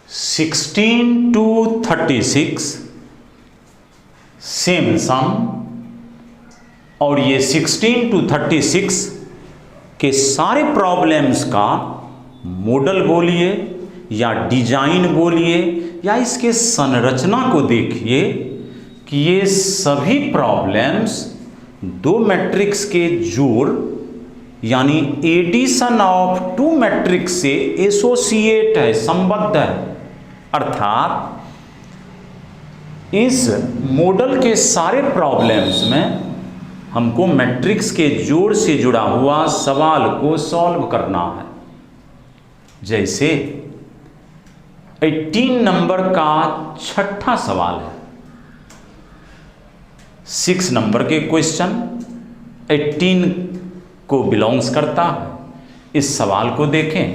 16 to 36 same सम, और ये 16 to 36 के सारे प्रॉब्लम्स का मॉडल बोलिए या डिजाइन बोलिए या इसके संरचना को देखिए कि ये सभी प्रॉब्लम्स दो मैट्रिक्स के जोड़ यानी एडिशन ऑफ टू मैट्रिक्स से एसोसिएट है, संबद्ध है। अर्थात इस मॉडल के सारे प्रॉब्लम्स में हमको मैट्रिक्स के जोड़ से जुड़ा हुआ सवाल को सॉल्व करना है। जैसे 18 नंबर का छठा सवाल है, 6 नंबर के क्वेश्चन 18 को बिलोंग्स करता है। इस सवाल को देखें।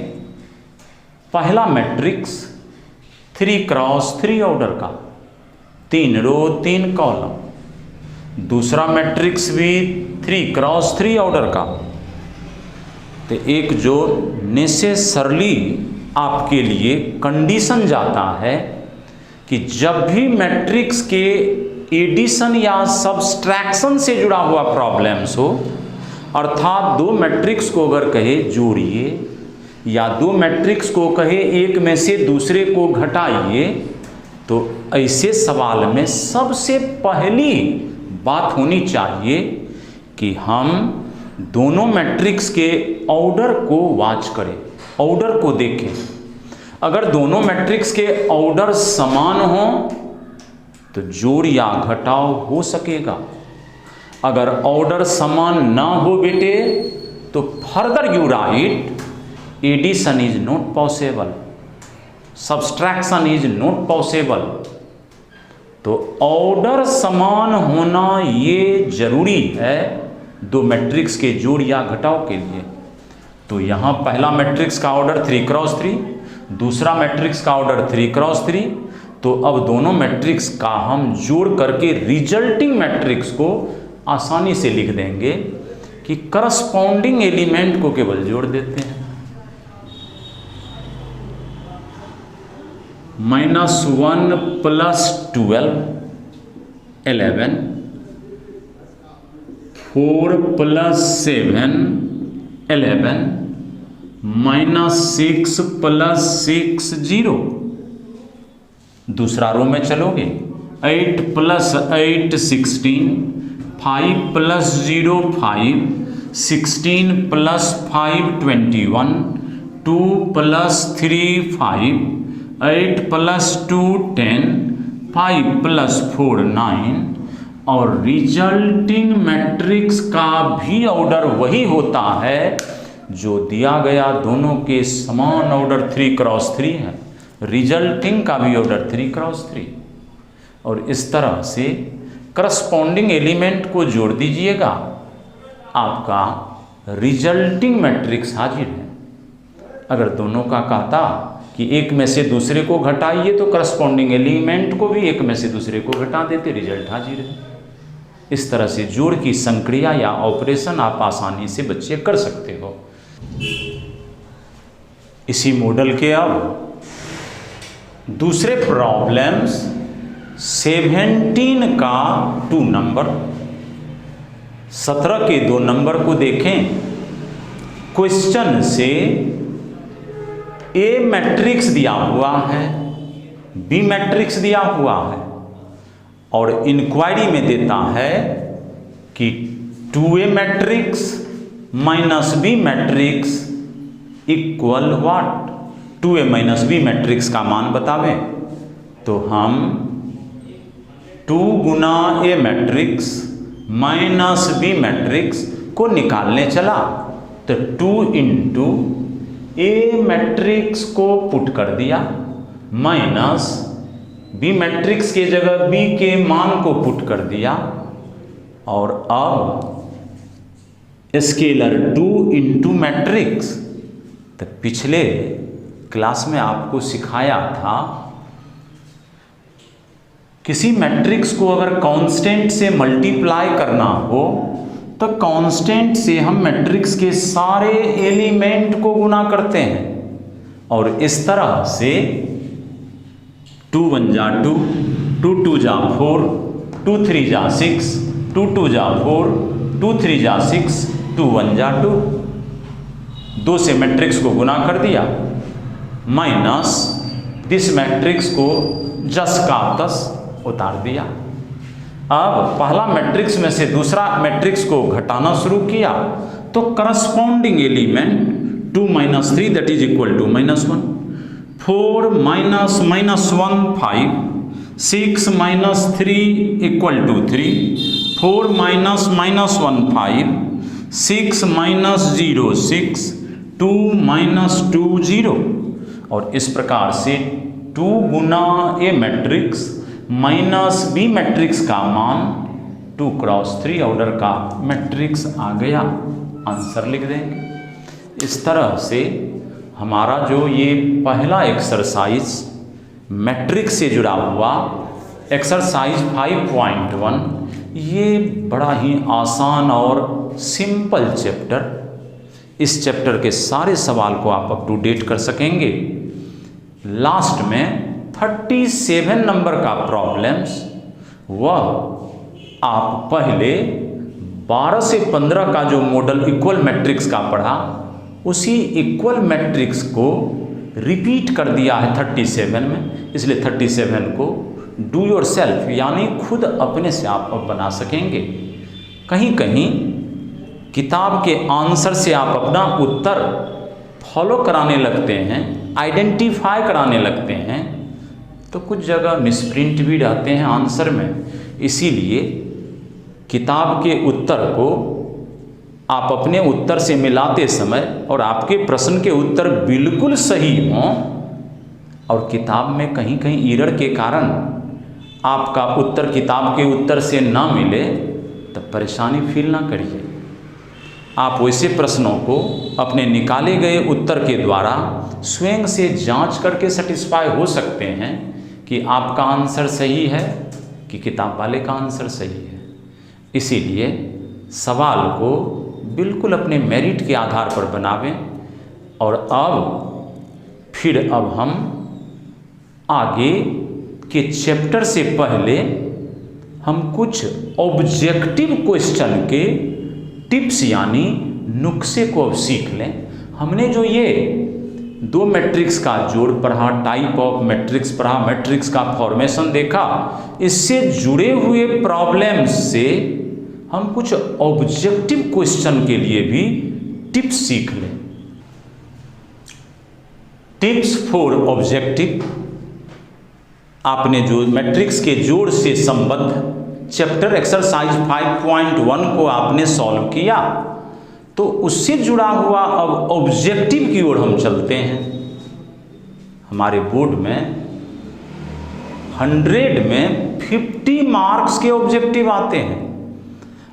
पहला मैट्रिक्स 3x3 ऑर्डर का, 3 रो 3 कॉलम। दूसरा मैट्रिक्स भी 3x3 ऑर्डर का। तो एक जो नेसेसरली आपके लिए कंडीशन जाता है कि जब भी मैट्रिक्स के एडिशन या सब्सट्रैक्शन से जुड़ा हुआ प्रॉब्लम्स हो, अर्थात दो मैट्रिक्स को अगर कहे जोड़िए या दो मैट्रिक्स को कहे एक में से दूसरे को घटाइए, तो ऐसे सवाल में सबसे पहली बात होनी चाहिए कि हम दोनों मैट्रिक्स के ऑर्डर को वॉच करें, ऑर्डर को देखें। अगर दोनों मैट्रिक्स के ऑर्डर समान हो तो जोड़ या घटाव हो सकेगा। अगर ऑर्डर समान ना हो बेटे तो further you write addition is not possible, subtraction is not possible. तो ऑर्डर समान होना ये जरूरी है दो मैट्रिक्स के जोड़ या घटाव के लिए। तो यहाँ पहला मैट्रिक्स का ऑर्डर 3x3, दूसरा मैट्रिक्स का ऑर्डर 3x3। तो अब दोनों मैट्रिक्स का हम जोड़ करके रिजल्टिंग मैट्रिक्स को आसानी से लिख देंगे कि करस्पॉन्डिंग एलिमेंट को केवल जोड़ देते हैं। -1 + 12 11, 4 + 7 11, -6 + 6 0। दूसरा रो में चलोगे, 8 + 8 16, 5 + 0 5, 16 + 5 21, 2 + 3 5, 8 + 2 10, 5 + 4 9। और रिजल्टिंग मैट्रिक्स का भी ऑर्डर वही होता है जो दिया गया दोनों के समान ऑर्डर 3x3 है। रिजल्टिंग का भी ऑर्डर 3x3। और इस तरह से करस्पॉन्डिंग एलिमेंट को जोड़ दीजिएगा, आपका रिजल्टिंग मैट्रिक्स हाजिर है। अगर दोनों का कहता कि एक में से दूसरे को घटाइए तो करस्पॉन्डिंग एलिमेंट को भी एक में से दूसरे को घटा देते, रिजल्ट हाजिर है। इस तरह से जोड़ की संक्रिया या ऑपरेशन आप आसानी से बच्चे कर सकते हो। इसी मॉडल के अब दूसरे प्रॉब्लम्स 17 का 2 नंबर, 17 के 2 नंबर को देखें। क्वेश्चन से ए मैट्रिक्स दिया हुआ है, बी मैट्रिक्स दिया हुआ है और इंक्वायरी में देता है कि 2a matrix - b matrix equal what. 2a - b matrix का मान बतावें तो हम 2 गुना a matrix minus b matrix को निकालने चला तो 2 इंटू a मैट्रिक्स को पुट कर दिया माइनस b मैट्रिक्स के जगह b के मान को पुट कर दिया। और अब स्केलर 2 इंटू मैट्रिक्स। तो पिछले क्लास में आपको सिखाया था किसी मैट्रिक्स को अगर कांस्टेंट से मल्टीप्लाई करना हो तो कांस्टेंट से हम मैट्रिक्स के सारे एलिमेंट को गुना करते हैं और इस तरह से 2 1 जा 2, 2 2 जा 4, 2 3 जा 6, 2 2 जा 4, 2 3 जा 6, 2 1 जा 2। 2 से मैट्रिक्स को गुना कर दिया, माइनस दिस मैट्रिक्स को जस का तस उतार दिया। अब पहला मैट्रिक्स में से दूसरा मैट्रिक्स को घटाना शुरू किया, तो corresponding element 2 - 3 that is equal to -1, 4 - -1 5, 6 - 3 equal to 3, 4 - -1 5, 6 - 0 6, 2 - 2 0। और इस प्रकार से 2 गुना A matrix minus B matrix का मान 2 × 3 ऑर्डर का मैट्रिक्स आ गया। आंसर लिख देंगे। इस तरह से हमारा जो ये पहला एक्सरसाइज मैट्रिक्स से जुड़ा हुआ एक्सरसाइज 5.1, ये बड़ा ही आसान और सिंपल चैप्टर, इस चैप्टर के सारे सवाल को आप अप टू डेट कर सकेंगे। लास्ट में 37 नंबर का प्रॉब्लम्स वह आप पहले 12 से 15 का जो मॉडल इक्वल मैट्रिक्स का पढ़ा, उसी इक्वल मैट्रिक्स को रिपीट कर दिया है 37 में। इसलिए 37 को डू योर सेल्फ यानी खुद अपने से आप बना सकेंगे। कहीं कहीं किताब के आंसर से आप अपना उत्तर फॉलो कराने लगते हैं, आइडेंटिफाई कराने लगते हैं, तो कुछ जगह मिसप्रिंट भी रहते हैं आंसर में। इसीलिए किताब के उत्तर को आप अपने उत्तर से मिलाते समय और आपके प्रश्न के उत्तर बिल्कुल सही हों और किताब में कहीं कहीं एरर के कारण आपका उत्तर किताब के उत्तर से ना मिले, तब परेशानी फील ना करिए। आप वैसे प्रश्नों को अपने निकाले गए उत्तर के द्वारा स्वयं से जांच करके सेटिस्फाई हो सकते हैं कि आपका आंसर सही है कि किताब वाले का आंसर सही है। इसीलिए सवाल को बिल्कुल अपने मेरिट के आधार पर बनावें। और अब हम आगे के चैप्टर से पहले हम कुछ ऑब्जेक्टिव क्वेश्चन के टिप्स यानी नुस्खे को अब सीख लें। हमने जो ये 2 मैट्रिक्स का जोड़ पढ़ा, टाइप ऑफ मैट्रिक्स पढ़ा, मैट्रिक्स का फॉर्मेशन देखा, इससे जुड़े हुए प्रॉब्लम्स से हम कुछ ऑब्जेक्टिव क्वेश्चन के लिए भी टिप्स सीख लें। Tips for objective. आपने जो मैट्रिक्स के जोड़ से संबद्ध चैप्टर एक्सरसाइज 5.1 को आपने सॉल्व किया, तो उससे जुड़ा हुआ अब ऑब्जेक्टिव की ओर हम चलते हैं। हमारे बोर्ड में 100 में 50 मार्क्स के ऑब्जेक्टिव आते हैं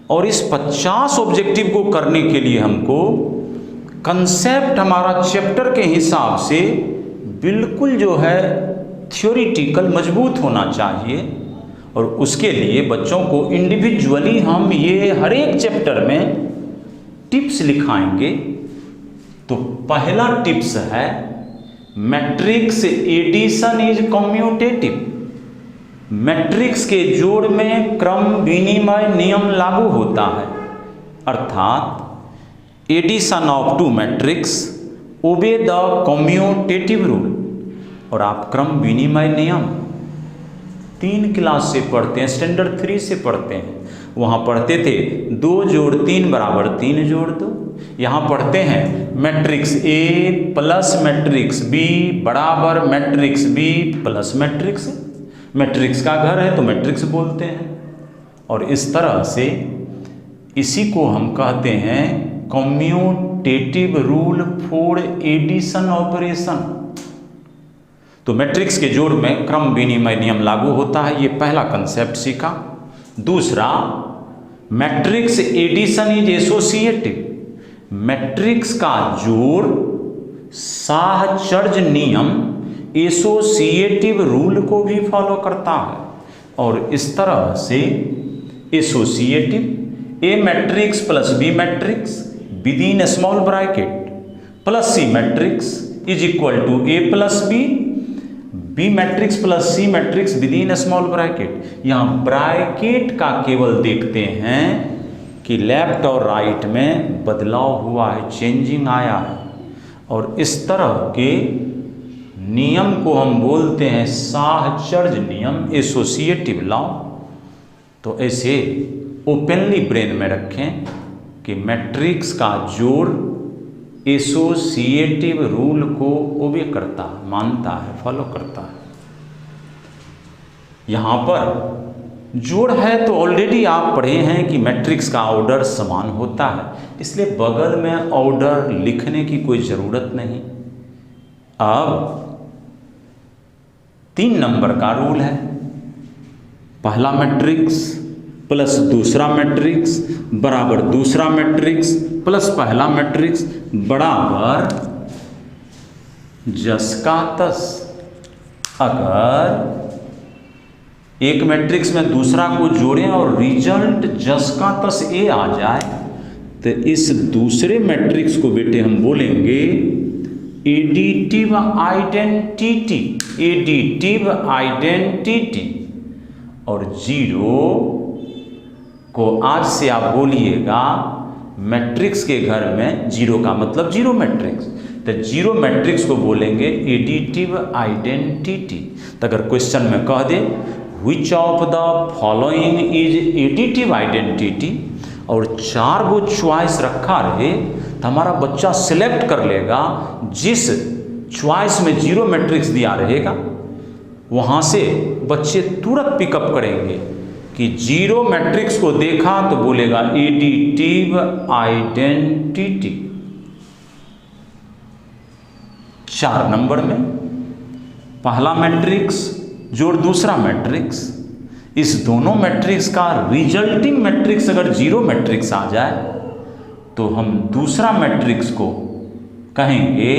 और इस 50 ऑब्जेक्टिव को करने के लिए हमको कंसेप्ट हमारा चैप्टर के हिसाब से बिल्कुल जो है थ्योरिटिकल मजबूत होना चाहिए। और उसके लिए बच्चों को इंडिविजुअली हम ये हर एक चैप्टर में टिप्स लिखाएंगे। तो पहला टिप्स है matrix addition is commutative. Matrix के जोड़ में क्रम विनिमय नियम लागू होता है, अर्थात addition of 2 matrix obey the commutative rule. और आप क्रम विनिमय नियम 3 क्लास से पढ़ते हैं, स्टैंडर्ड 3 से पढ़ते हैं। वहाँ पढ़ते थे 2 जोड़ 3 बराबर 3 जोड़ 2। यहाँ पढ़ते हैं matrix A plus matrix B बराबर matrix B plus matrix. Matrix का घर है तो मैट्रिक्स बोलते हैं। और इस तरह से इसी को हम कहते हैं commutative rule for addition operation. तो मैट्रिक्स के जोड़ में क्रम विनिमय नियम लागू होता है, ये पहला कंसेप्ट सीखा। दूसरा, matrix addition is associative. Matrix का जोड़ साहचर्य नियम एसोसिएटिव रूल को भी फॉलो करता है। और इस तरह से associative A matrix plus B matrix with in small bracket plus C matrix is equal to A plus B, B matrix plus C matrix with in small bracket. यहाँ bracket का केवल देखते हैं कि लेफ्ट और राइट में बदलाव हुआ है, चेंजिंग आया है, और इस तरह के नियम को हम बोलते हैं साहचर्य नियम, एसोसिएटिव लॉ। तो ऐसे ओपनली ब्रेन में रखें कि मैट्रिक्स का जोड़ एसोसिएटिव रूल को ओबे करता है, मानता है, फॉलो करता है। यहाँ पर जोड़ है तो ऑलरेडी आप पढ़े हैं कि मैट्रिक्स का ऑर्डर समान होता है, इसलिए बगल में ऑर्डर लिखने की कोई ज़रूरत नहीं। अब 3 नंबर का रूल है, पहला मैट्रिक्स प्लस दूसरा मैट्रिक्स बराबर दूसरा मैट्रिक्स प्लस पहला मैट्रिक्स बराबर जस का तस। अगर एक मैट्रिक्स में दूसरा को जोड़ें और रिजल्ट जस का तस ए आ जाए तो इस दूसरे मैट्रिक्स को बेटे हम बोलेंगे एडिटिव आइडेंटिटी, एडिटिव आइडेंटिटी। और 0 को आज से आप बोलिएगा मैट्रिक्स के घर में 0 का मतलब 0 मैट्रिक्स, तो 0 मैट्रिक्स को बोलेंगे एडिटिव आइडेंटिटी। तो अगर क्वेश्चन में कह दे which of the following is additive identity और 4 गो चॉइस रखा रहे तो हमारा बच्चा सिलेक्ट कर लेगा जिस चॉइस में 0 मैट्रिक्स दिया रहेगा, वहाँ से बच्चे तुरंत पिकअप करेंगे कि 0 मैट्रिक्स को देखा तो बोलेगा एडिटिव आइडेंटिटी। 4 नंबर में पहला मैट्रिक्स जोड़ दूसरा मैट्रिक्स, इस दोनों मैट्रिक्स का रिजल्टिंग मैट्रिक्स अगर 0 मैट्रिक्स आ जाए तो हम दूसरा मैट्रिक्स को कहेंगे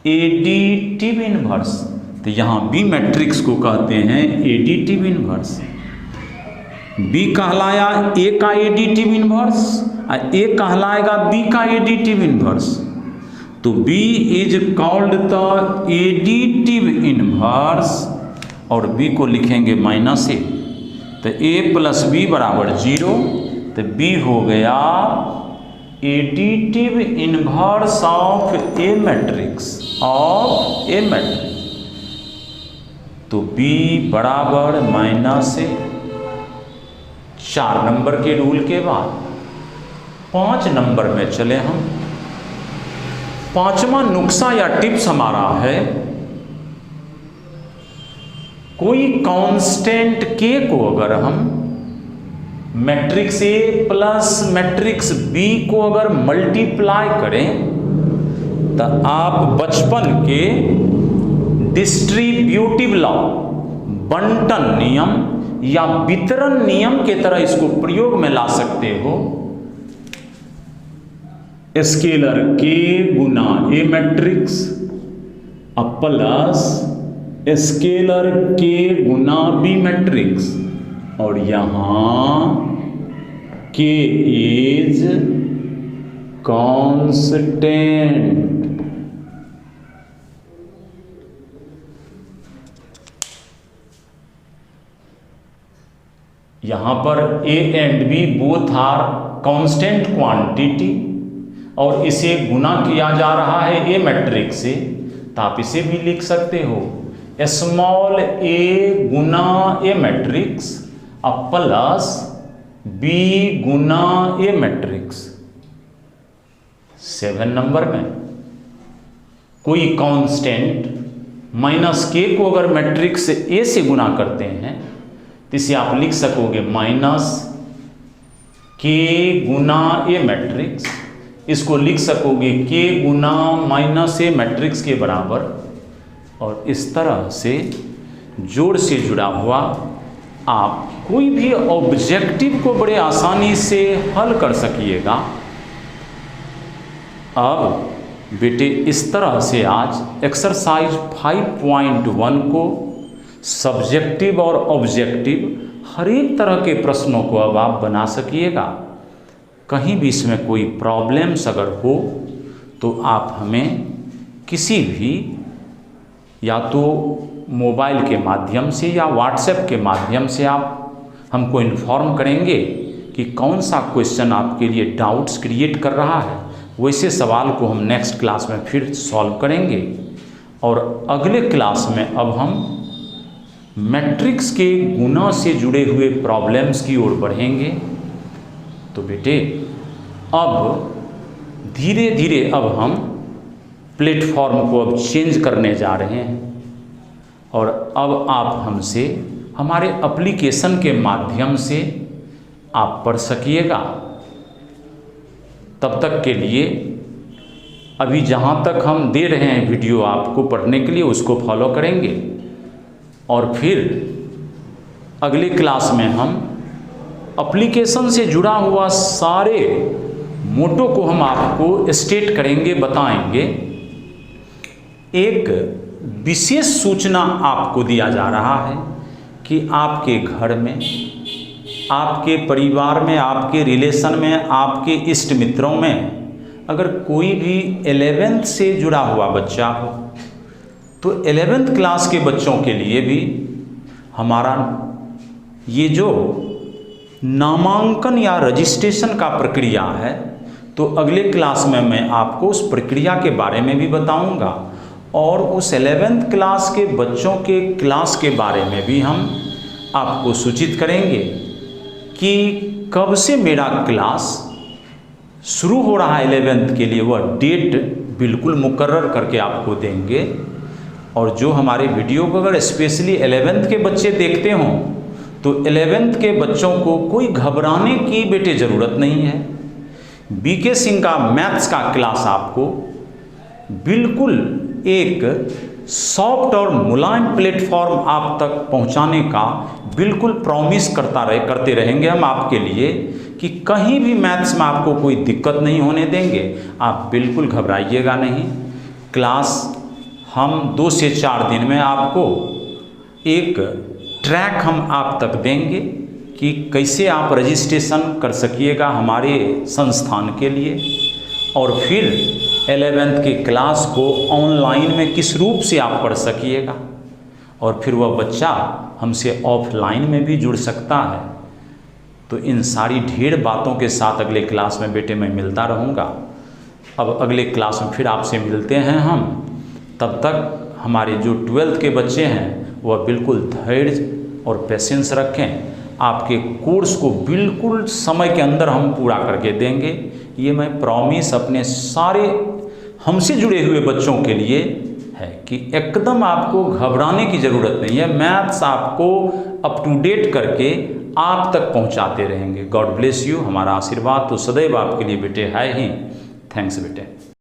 एडिटिव इनवर्स। तो यहाँ बी मैट्रिक्स को कहते हैं एडिटिव इनवर्स। बी कहलाया ए का एडिटिव इनवर्स और ए कहलाएगा बी का एडिटिव इनवर्स। तो B is called the additive inverse और बी को लिखेंगे -a। तो a प्लस बी बराबर 0, तो बी हो गया additive inverse of A matrix, of A matrix. तो b बराबर -a। 4 नंबर के रूल के बाद 5 नंबर में चले हम। 5वां नुस्खा या टिप्स हमारा है, कोई कांस्टेंट k को अगर हम matrix A plus matrix B को अगर मल्टीप्लाई करें तो आप बचपन के डिस्ट्रीब्यूटिव लॉ, बंटन नियम या वितरण नियम के तरह इसको प्रयोग में ला सकते हो। स्केलर k गुना A matrix plus scalar k गुना बी मैट्रिक्स, और यहां k इज कांस्टेंट। यहां पर a and b both are constant quantity और इसे गुना किया जा रहा है ए मैट्रिक्स से, तो आप इसे भी लिख सकते हो small a Guna A matrix plus b Guna A matrix. 7 number में कोई कांस्टेंट -k को अगर मैट्रिक्स a से गुना करते हैं तो इसे आप लिख सकोगे -k गुना ए मैट्रिक्स, इसको लिख सकोगे k गुना -a मैट्रिक्स के बराबर। और इस तरह से जोड़ से जुड़ा हुआ आप कोई भी ऑब्जेक्टिव को बड़े आसानी से हल कर सकिएगा। अब बेटे इस तरह से आज एक्सरसाइज 5.1 को सब्जेक्टिव और ऑब्जेक्टिव हर एक तरह के प्रश्नों को अब आप बना सकिएगा। कहीं भी इसमें कोई प्रॉब्लम्स अगर हो तो आप हमें किसी भी या तो मोबाइल के माध्यम से या व्हाट्सएप के माध्यम से आप हमको इन्फॉर्म करेंगे कि कौन सा क्वेश्चन आपके लिए डाउट्स क्रिएट कर रहा है। वैसे सवाल को हम नेक्स्ट क्लास में फिर सॉल्व करेंगे और अगले क्लास में अब हम मैट्रिक्स के गुणा से जुड़े हुए प्रॉब्लम्स की ओर बढ़ेंगे। तो बेटे अब धीरे धीरे अब हम प्लेटफॉर्म को अब चेंज करने जा रहे हैं और अब आप हमसे हमारे एप्लीकेशन के माध्यम से आप पढ़ सकिएगा। तब तक के लिए अभी जहाँ तक हम दे रहे हैं वीडियो आपको पढ़ने के लिए उसको फॉलो करेंगे और फिर अगली क्लास में हम एप्लीकेशन से जुड़ा हुआ सारे मोटो को हम आपको स्टेट करेंगे, बताएंगे। एक विशेष सूचना आपको दिया जा रहा है कि आपके घर में, आपके परिवार में, आपके रिलेशन में, आपके इष्ट मित्रों में अगर कोई भी 11th से जुड़ा हुआ बच्चा हो तो 11th क्लास के बच्चों के लिए भी हमारा ये जो नामांकन या रजिस्ट्रेशन का प्रक्रिया है, तो अगले क्लास में मैं आपको उस प्रक्रिया के बारे में भी बताऊंगा और उस 11th क्लास के बच्चों के क्लास के बारे में भी हम आपको सूचित करेंगे कि कब से मेरा क्लास शुरू हो रहा है 11th के लिए, वह डेट बिल्कुल मुकर्रर करके आपको देंगे। और जो हमारे वीडियो को अगर स्पेशली 11th के बच्चे देखते हों तो 11th के बच्चों को कोई घबराने की बेटे ज़रूरत नहीं है। बीके सिंह का मैथ्स का क्लास आपको बिल्कुल एक सॉफ्ट और मुलायम प्लेटफॉर्म आप तक पहुंचाने का बिल्कुल प्रॉमिस करते रहेंगे हम आपके लिए कि कहीं भी मैथ्स में आपको कोई दिक्कत नहीं होने देंगे। आप बिल्कुल घबराइएगा नहीं। क्लास हम 2 से 4 दिन में आपको एक ट्रैक हम आप तक देंगे कि कैसे आप रजिस्ट्रेशन कर सकिएगा हमारे संस्थान के लिए और फिर 11th की क्लास को ऑनलाइन में किस रूप से आप पढ़ सकिएगा और फिर वह बच्चा हमसे ऑफलाइन में भी जुड़ सकता है। तो इन सारी ढेर बातों के साथ अगले क्लास में बेटे मैं मिलता रहूँगा। अब अगले क्लास में फिर आपसे मिलते हैं हम। तब तक हमारे जो 12th के बच्चे हैं वह बिल्कुल धैर्य और पेशेंस रखें। आपके कोर्स को बिल्कुल समय के अंदर हम पूरा करके देंगे, ये मैं प्रॉमिस अपने सारे हमसे जुड़े हुए बच्चों के लिए है कि एकदम आपको घबराने की ज़रूरत नहीं है। मैथ्स आपको अप टू डेट करके आप तक पहुंचाते रहेंगे। God bless you. हमारा आशीर्वाद तो सदैव आपके लिए बेटे है ही। थैंक्स बेटे।